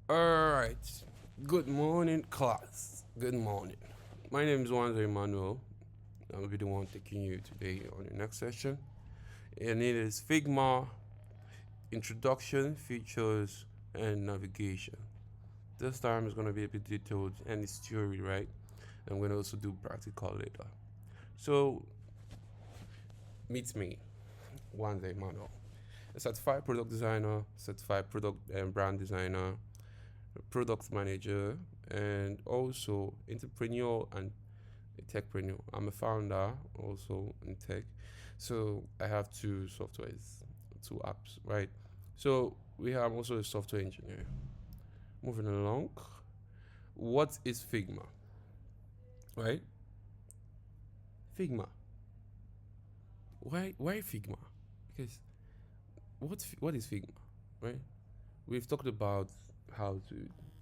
All right. Good morning, class. Good morning. My name is Wanzo Emmanuel. I'll be the one taking you today on the next session. And it is Figma Introduction, Features, and Navigation. This time is going to be a bit detailed and it's theory, right? I'm going to also do practical later. So, meet me, Wanzo Emmanuel. A certified product designer, certified product and brand designer, product manager, and also entrepreneur and a techpreneur. I'm a founder also in tech. So I have two softwares, two apps, right? So we have also a software engineer. Moving along. What is Figma? Right? Figma. Why Figma? Because what is Figma? Right? We've talked about how to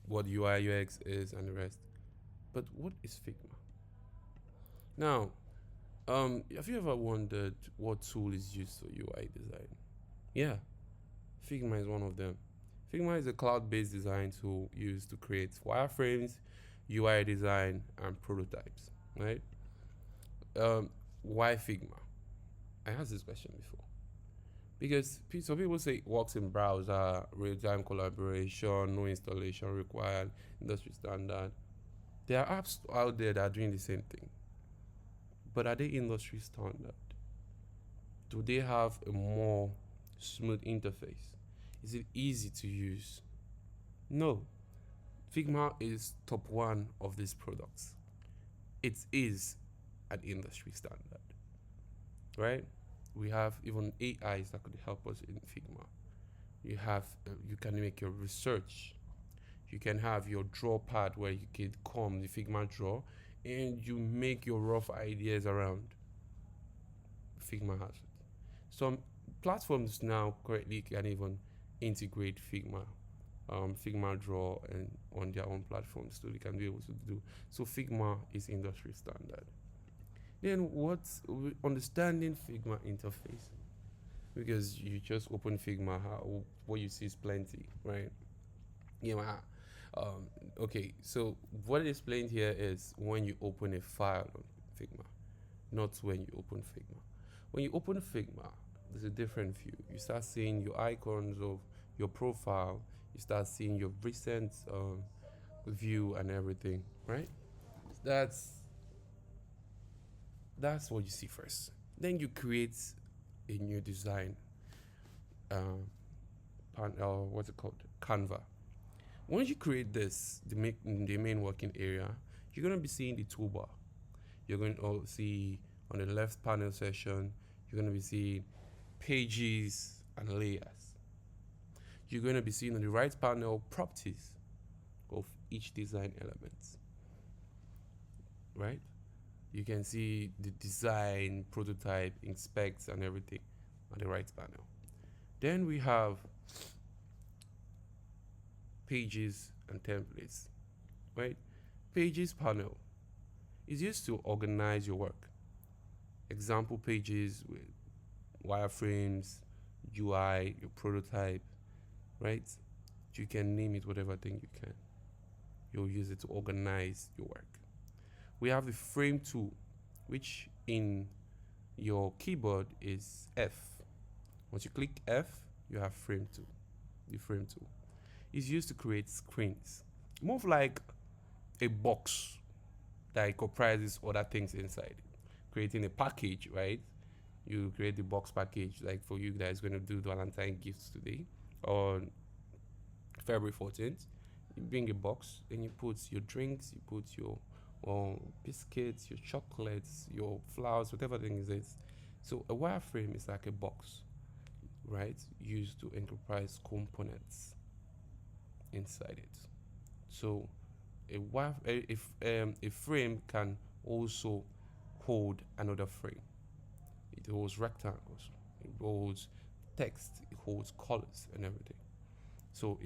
what UI UX is and the rest. But what is Figma? Now, have you ever wondered what tool is used for UI design? Yeah, Figma is one of them. Figma is a cloud-based design tool used to create wireframes, UI design, and prototypes. Right? Why Figma? I asked this question before because some people say it works in browser, real-time collaboration, no installation required, industry standard. There are apps out there that are doing the same thing, but are they industry standard? Do they have a more smooth interface? Is it easy to use? No. Figma is top one of these products. It is an industry standard, right? We have even AIs that could help us in Figma. You can make your research. You can have your draw pad where you can come the Figma draw and you make your rough ideas around. Figma has it. Some platforms now currently can even integrate Figma Draw and on their own platforms, so they can be able to do. So Figma is industry standard. Then what's understanding Figma interface? Because you just open Figma, what you see is plenty, right? Yeah. Okay, so what is explained here is when you open a file on Figma, not when you open Figma. When you open Figma, there's a different view. You start seeing your icons of your profile. You start seeing your recent view and everything, right? That's that's what you see first. Then you create a new design, what's it called? Canva. Once you create this, the main working area, you're gonna be seeing the toolbar. You're going to see on the left panel section, you're going to be seeing pages and layers. You're going to be seeing on the right panel properties of each design element, right? You can see the design, prototype, inspect, and everything on the right panel. Then we have pages and templates, right? Pages panel is used to organize your work. Example pages with wireframes, UI, your prototype, right? You can name it whatever thing you can. You'll use it to organize your work. We have the frame tool, which in your keyboard is F. Once you click F, you have frame tool. The frame tool is used to create screens, more like a box that comprises other things inside. Creating a package, right? You create the box package, like for you guys going to do the Valentine gifts today on February 14th. You bring a box and you put your drinks, you put your biscuits, your chocolates, your flowers, whatever thing it is. So a wireframe is like a box, right? Used to enterprise components inside it. So a frame can also hold another frame. It holds rectangles, it holds text, it holds colors and everything. So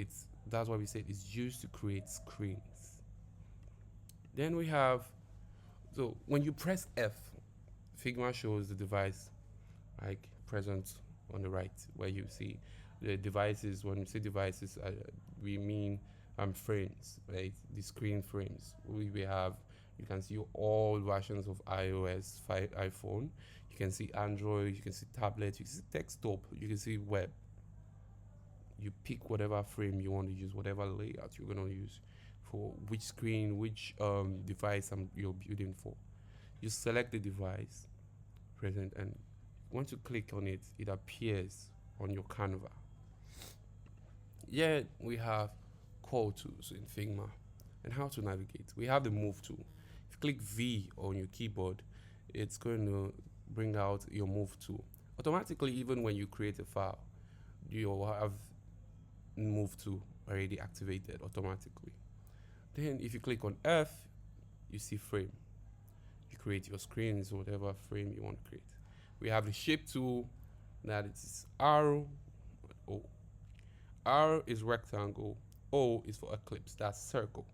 that's why we say it's used to create screens. Then we have, so when you press F, Figma shows the device like present on the right, where you see the devices. When we say devices, we mean frames, right? The screen frames. We have, you can see all versions of iOS, iPhone. You can see Android, you can see tablet, you can see desktop, you can see web. You pick whatever frame you want to use, whatever layout you're going to use for which screen, which device you're building for. You select the device present, and once you click on it, it appears on your Canva. Yeah, we have call tools in Figma and how to navigate. We have the move tool. If you click V on your keyboard, it's going to bring out your move tool. Automatically, even when you create a file, you have move tool already activated automatically. Then if you click on F, you see frame. You create your screens, whatever frame you want to create. We have the shape tool, that is arrow, O. R is rectangle, O is for ellipse, that's circle.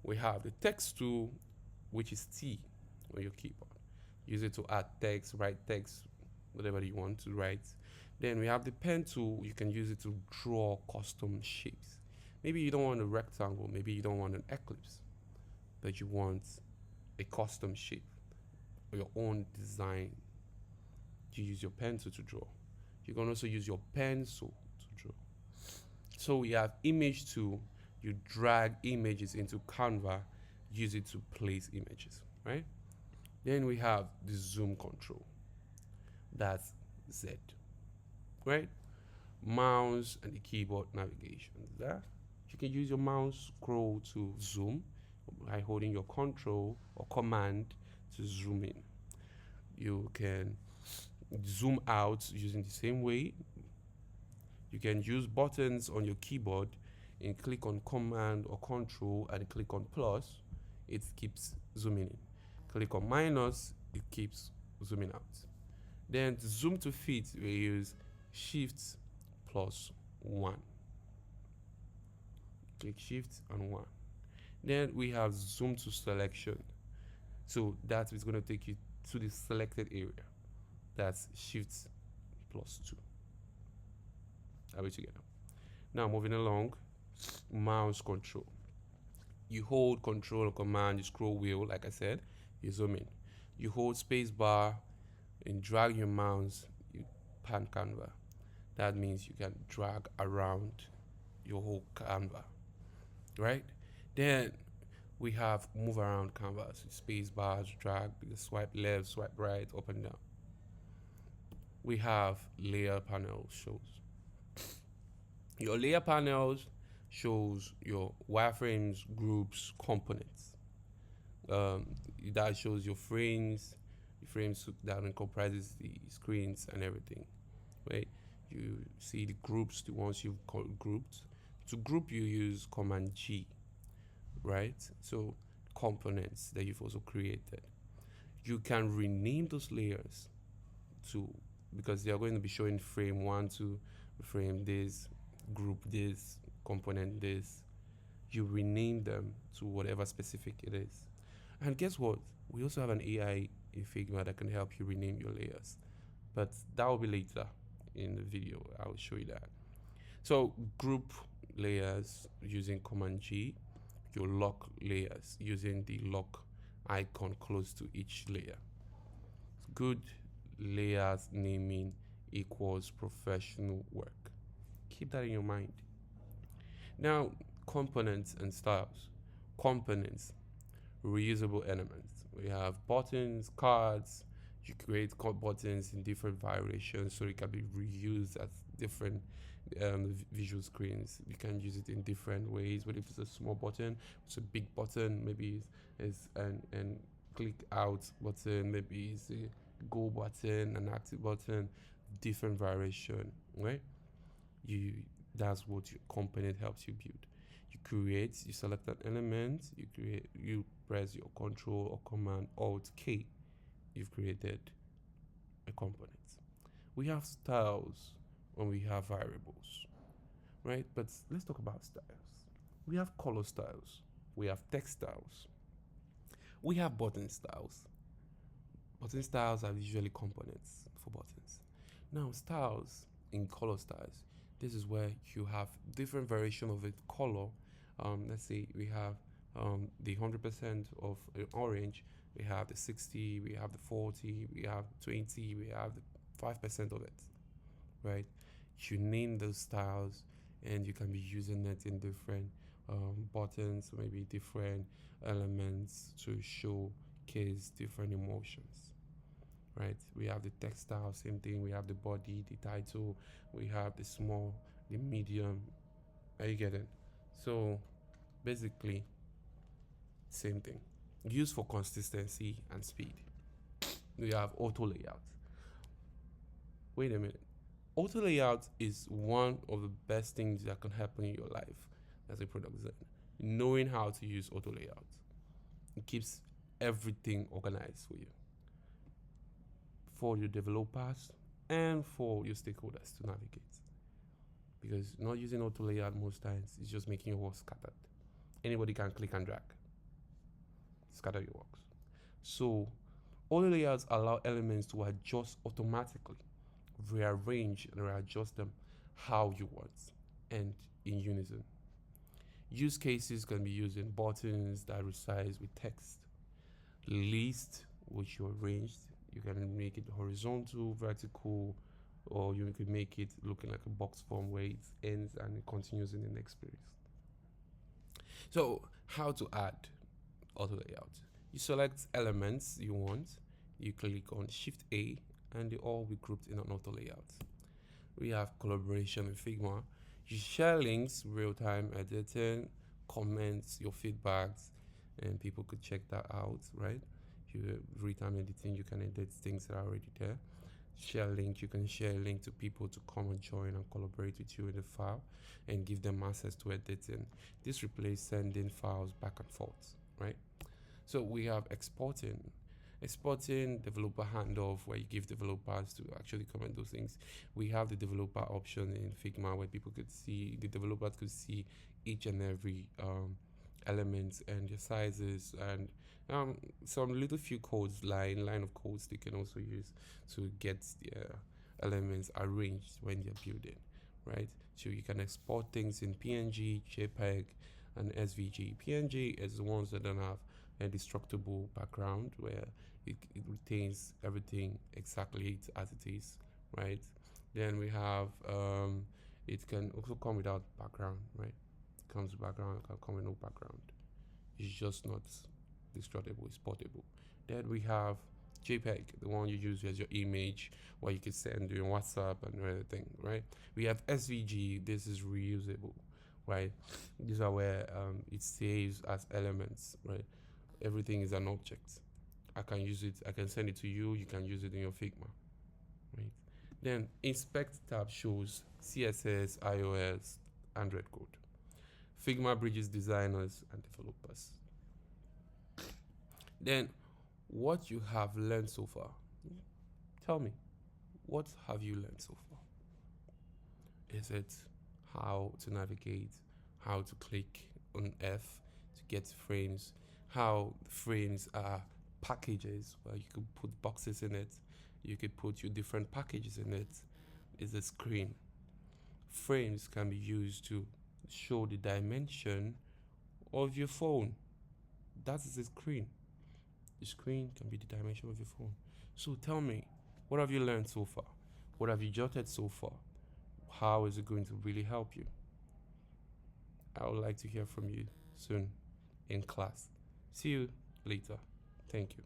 We have the text tool, which is T on your keyboard. Use it to add text, write text, whatever you want to write. Then we have the pen tool. You can use it to draw custom shapes. Maybe you don't want a rectangle, maybe you don't want an ellipse, but you want a custom shape or your own design. You use your pencil to draw. You can also use your pencil to draw. So we have image tool. You drag images into Canva, use it to place images, right? Then we have the zoom control. That's Z, right? Mouse and the keyboard navigation. There, you can use your mouse scroll to zoom by holding your control or command to zoom in. You can zoom out using the same way. You can use buttons on your keyboard and click on command or control and click on plus, it keeps zooming in. Click on minus, it keeps zooming out. Then to zoom to fit, we use shift plus 1. Click shift and 1. Then we have zoom to selection. So that is going to take you to the selected area. That's shift plus 2. Are we together? Now moving along, mouse control. You hold control or command, you scroll wheel, like I said, you zoom in. You hold space bar and drag your mouse, you pan Canva. That means you can drag around your whole Canva, right? Then we have move around canvas, space bars, drag, swipe left, swipe right, up and down. We have layer panel shows. Your layer panels shows your wireframes, groups, components. That shows your frames, the frames that comprises the screens and everything, right? You see the groups, the ones you've grouped. To group, you use Command G, right? So components that you've also created. You can rename those layers to, because they are going to be showing frame 1 to frame this, group this, component this. You rename them to whatever specific it is. And guess what? We also have an AI in Figma that can help you rename your layers. But that will be later in the video. I will show you that. So group layers using Command G. You lock layers using the lock icon close to each layer. Good layers naming equals professional work. Keep that in your mind. Now, components and styles. Components, reusable elements. We have buttons, cards. You create buttons in different variations so it can be reused as different visual screens. You can use it in different ways. But if it's a small button, it's a big button, maybe it's an click out button, maybe it's a go button, an active button, different variation, right? That's what your component helps you build. You select an element, you press your control or command alt K, you've created a component. We have styles and we have variables, right? But let's talk about styles. We have color styles, we have text styles, we have button styles. Button styles are usually components for buttons. Now styles in color styles, This is where you have different variation of a color. Let's say we have the 100% of orange, we have the 60, we have the 40, we have 20, we have the 5% of it, right? You name those styles, and you can be using it in different buttons, maybe different elements to showcase different emotions, right? We have the textile, same thing. We have the body, the title, we have the small, the medium. Are you getting? So basically, same thing. Used for consistency and speed. We have auto layout. Wait a minute. Auto layout is one of the best things that can happen in your life as a product designer. Knowing how to use auto layout, it keeps everything organized for you, for your developers and for your stakeholders to navigate. Because not using auto layout most times is just making your work scattered. Anybody can click and drag, scatter your works. So auto layouts allow elements to adjust automatically, rearrange and readjust them how you want, and in unison. Use cases can be using buttons that resize with text, list which you arranged. You can make it horizontal, vertical, or you could make it looking like a box form where it ends and it continues in the next place. So, how to add auto layout? You select elements you want, you click on Shift A, and they all be grouped in an auto layout. We have collaboration in Figma. You share links, real-time editing, comments, your feedbacks, and people could check that out, right? If you real-time editing, you can edit things that are already there. Share link, you can share a link to people to come and join and collaborate with you in the file and give them access to editing. This replaces sending files back and forth, right? So we have exporting developer handoff, where you give developers to actually comment those things. We have the developer option in Figma where the developers could see each and every elements and their sizes, and some little few codes, line of codes they can also use to get their elements arranged when they're building, right? So you can export things in PNG, JPEG, and SVG. PNG is the ones that don't have a destructible background, where it retains everything exactly as it is, right? Then we have it can also come without background, right? It comes with background, it can come with no background. It's just not destructible, it's portable. Then we have JPEG, the one you use as your image, where you can send your WhatsApp and everything, right? We have SVG, this is reusable, right? These are where it saves as elements, right? Everything is an object. I can use it, I can send it to you, you can use it in your Figma, right? Then inspect tab shows CSS, iOS, Android code. Figma bridges designers and developers. Then what you have learned so far. Tell me, what have you learned so far? Is it how to navigate, how to click on F to get frames, how frames are packages where you could put boxes in it, you could put your different packages in it, is a screen. Frames can be used to show the dimension of your phone. That is a screen. The screen can be the dimension of your phone. So tell me, what have you learned so far? What have you jotted so far? How is it going to really help you? I would like to hear from you soon in class. See you later. Thank you.